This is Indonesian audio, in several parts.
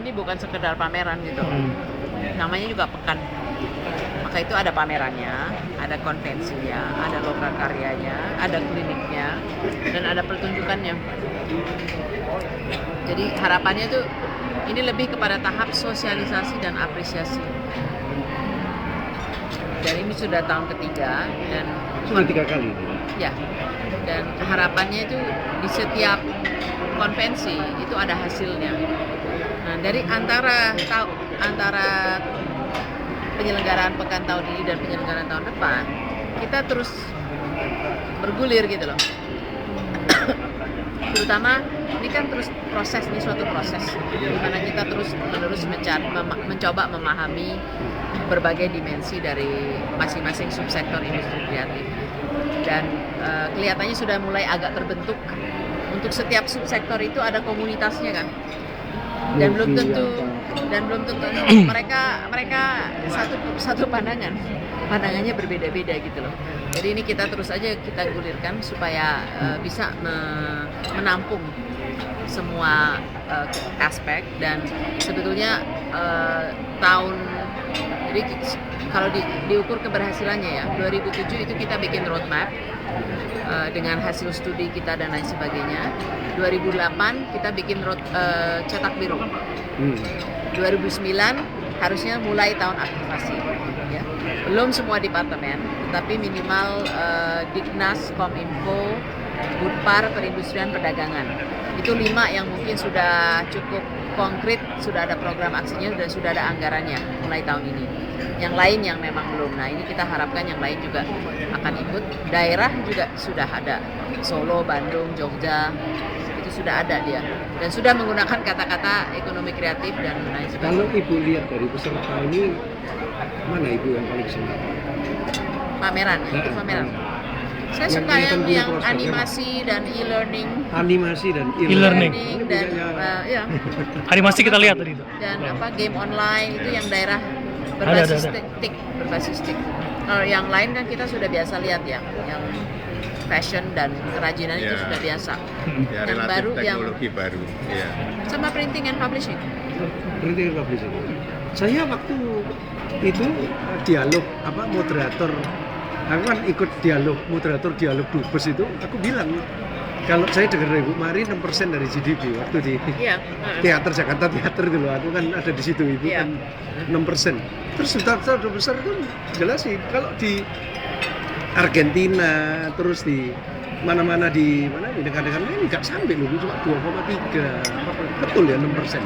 ini bukan sekedar pameran gitu. Namanya juga pekan. Maka itu ada pamerannya, ada konvensinya, ada lokal karyanya, ada kliniknya, dan ada pertunjukannya. Jadi harapannya tuh ini lebih kepada tahap sosialisasi dan apresiasi. Dan ini sudah tahun ketiga dan Sudah 3 kali. ya, dan harapannya itu di setiap konvensi itu ada hasilnya. Nah, dari antara penyelenggaraan pekan tahun ini dan penyelenggaraan tahun depan, kita terus bergulir gitu loh. Terutama ini kan terus proses, ini suatu proses di mana kita terus menerus mencoba memahami berbagai dimensi dari masing-masing subsektor industri kreatif, dan kelihatannya sudah mulai agak terbentuk. Untuk setiap subsektor itu ada komunitasnya kan, dan belum tentu mereka satu pandangannya berbeda-beda gitu loh. Jadi ini kita terus aja kita gulirkan supaya bisa menampung semua aspek, dan sebetulnya jadi kalau diukur keberhasilannya ya 2007 itu kita bikin roadmap dengan hasil studi kita dan lain sebagainya. 2008 kita bikin cetak biru. 2009 harusnya mulai tahun aktivasi. Ya. Belum semua departemen, tetapi minimal Dignas, Kominfo, Budpar, Perindustrian, Perdagangan. Itu 5 yang mungkin sudah cukup konkret, sudah ada program aksinya dan sudah ada anggarannya mulai tahun ini. Yang lain yang memang belum. Nah, ini kita harapkan yang lain juga akan ikut. Daerah juga sudah ada. Solo, Bandung, Jogja, itu sudah ada dia. Dan sudah menggunakan kata-kata ekonomi kreatif dan lain sebagainya. Kalau Ibu lihat dari peserta ini, mana Ibu yang paling senang? Pameran, itu pameran. Saya suka yang animasi dan e-learning. Animasi dan E-learning. Dan ya. Animasi kita lihat tadi itu. Dan game online itu yang daerah berbasis stick. Kalau yang lain kan kita sudah biasa lihat ya, yang fashion dan kerajinan itu sudah biasa. Ya, yang baru teknologi baru. Ya. Sama printing and publishing. Printing and publishing. Saya waktu itu dialog moderator, aku kan ikut moderator dialog Dubes itu, aku bilang kalau saya dengar dari Bu Mari 6% dari GDP waktu di teater Jakarta Teater itu loh, aku kan ada di situ, Ibu kan 6%. Terus duta besar itu jelasin kalau di Argentina, terus di mana-mana di negara-negara lain nggak sampai loh, cuma 2,3. Betul ya 6%.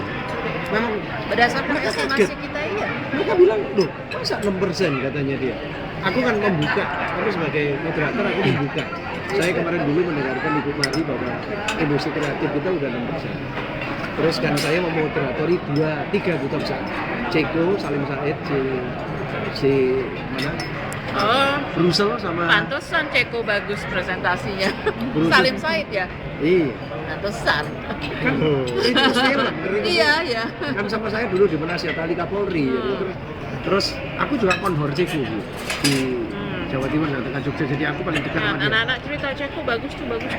Memang berdasarkan estimasi kita iya. Mereka bilang, loh masa 6% katanya dia. Aku kan membuka, aku sebagai moderator aku membuka. Saya kemarin dulu mendengarkan Ibu Mari bahwa industri kreatif kita udah 6%. Terus kan saya memoderatori 3 duta besar. Ceko, Salim Said, si mana? Oh, Brussel sama pantesan Ceko bagus presentasinya. Brussel. Salim Said ya? Iya. Pantesan. Kan itu film. Iya. Kan sama saya dulu di Penasihat Ali Kapolri. Terus aku juga konhor Ceko di Jawa Timur dan Tengah Jogja. Jadi aku paling dekat sama dia. Anak-anak cerita Ceko bagus tuh. Bagus.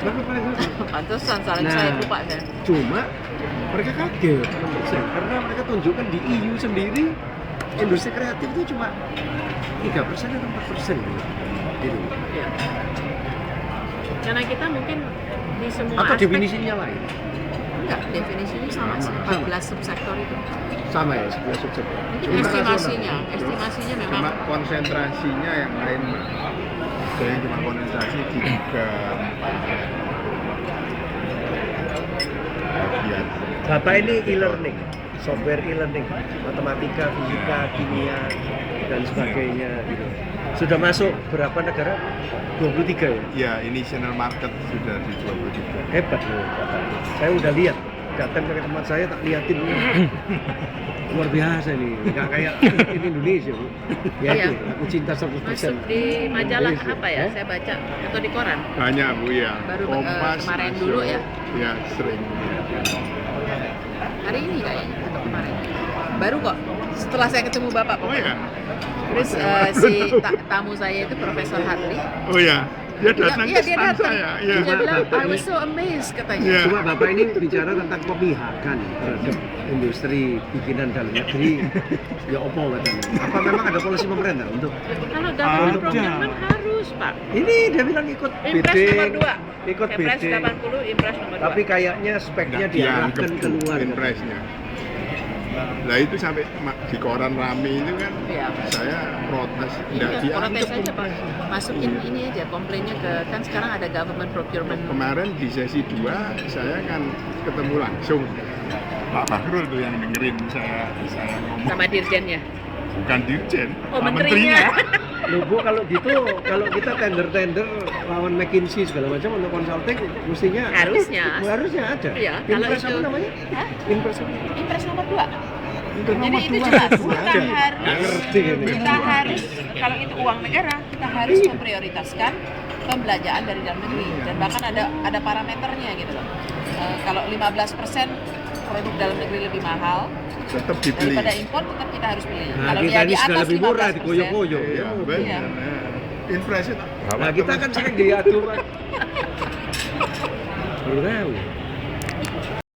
Pantesan Salim Said lupa saya. Cuma mereka kaget 6%, karena mereka tunjukkan di EU sendiri industri kreatif itu cuma 3% atau 4% gitu. Ya. Karena kita mungkin di semua Atau aspek definisinya lain? enggak, definisinya sama sih, 14 subsektor itu. Sama ya, 11 subsektor. Mungkin estimasinya memang Cuma konsentrasinya yang lain, Mbak. Jadi cuma konsentrasi di 3-4 bagian. Bapak ini e-learning, software e-learning, matematika, fisika, kimia, dan sebagainya gitu. Sudah masuk berapa negara? 23 ya? Ya, initial market sudah di 23. Hebat loh Bapak. Saya udah lihat, datang ke tempat saya tak liatin. Luar biasa nih, nggak kayak ini Indonesia Bu. Ya Iya. itu, aku cinta 100%. masuk di majalah Indonesia. apa ya? Saya baca atau di koran. Banyak Bu ya. Baru, Kompas, kemarin Masuk. dulu ya? Ya, sering. Hari ini kayaknya atau kemarin. Baru kok. Setelah saya ketemu Bapak. Oh ya. Terus tamu saya itu Profesor Hadli. Oh ya. Dia datang Iya, ke dia stand datang. saya. Dia Iya. bilang, I was so amazed katanya. Iya. Cuma Bapak ini bicara tentang pemihakan terhadap industri bikinan dalam negeri. Ya opo katanya. Apa memang ada polisi pemerintah untuk Kalau government procurement harus, Pak. ini dia bilang ikut Impres bidding, nomor 2. ikut Impres bidding. 80, Impres nomor 2. Tapi kayaknya speknya Nggak dianggap diarahkan keluar. impresnya. Nah itu sampai di koran rame itu kan Iya. saya protes, nggak Iya, protes dianggap aja Pak. Masukin ini aja komplainnya ke, kan sekarang ada government procurement. Kemarin di sesi 2 saya kan ketemu langsung Pak Bahrul tuh yang dengerin saya ngomong, Sama dirjennya. bukan dirjen, Oh, Pak menterinya. Loh Bu, kalau gitu, kalau kita tender lawan McKinsey segala macam untuk konsulting, mestinya Harusnya. harusnya ada. Iya, kalau Impres itu- apa namanya? Hah? Impres apa? Impres nomor 2. Impres Jadi nomor itu dua. jelas, kita Ada. Nggak harus, ngerti ini. kita harus, kalau itu uang negara, kita harus memprioritaskan pembelanjaan dari dalam negeri. Dan bahkan ada parameternya gitu loh. Kalau 15% produk dalam negeri lebih mahal tetap dibeli. daripada impor, tetap kita harus beli. Nah, Kalau kita dia ini di sudah atas lebih murah, 15%, digoyo-goyo. Iya, Ya, benar. Iya. Impresnya Nah, kita kan sering diadu, Pak. Baru tahu.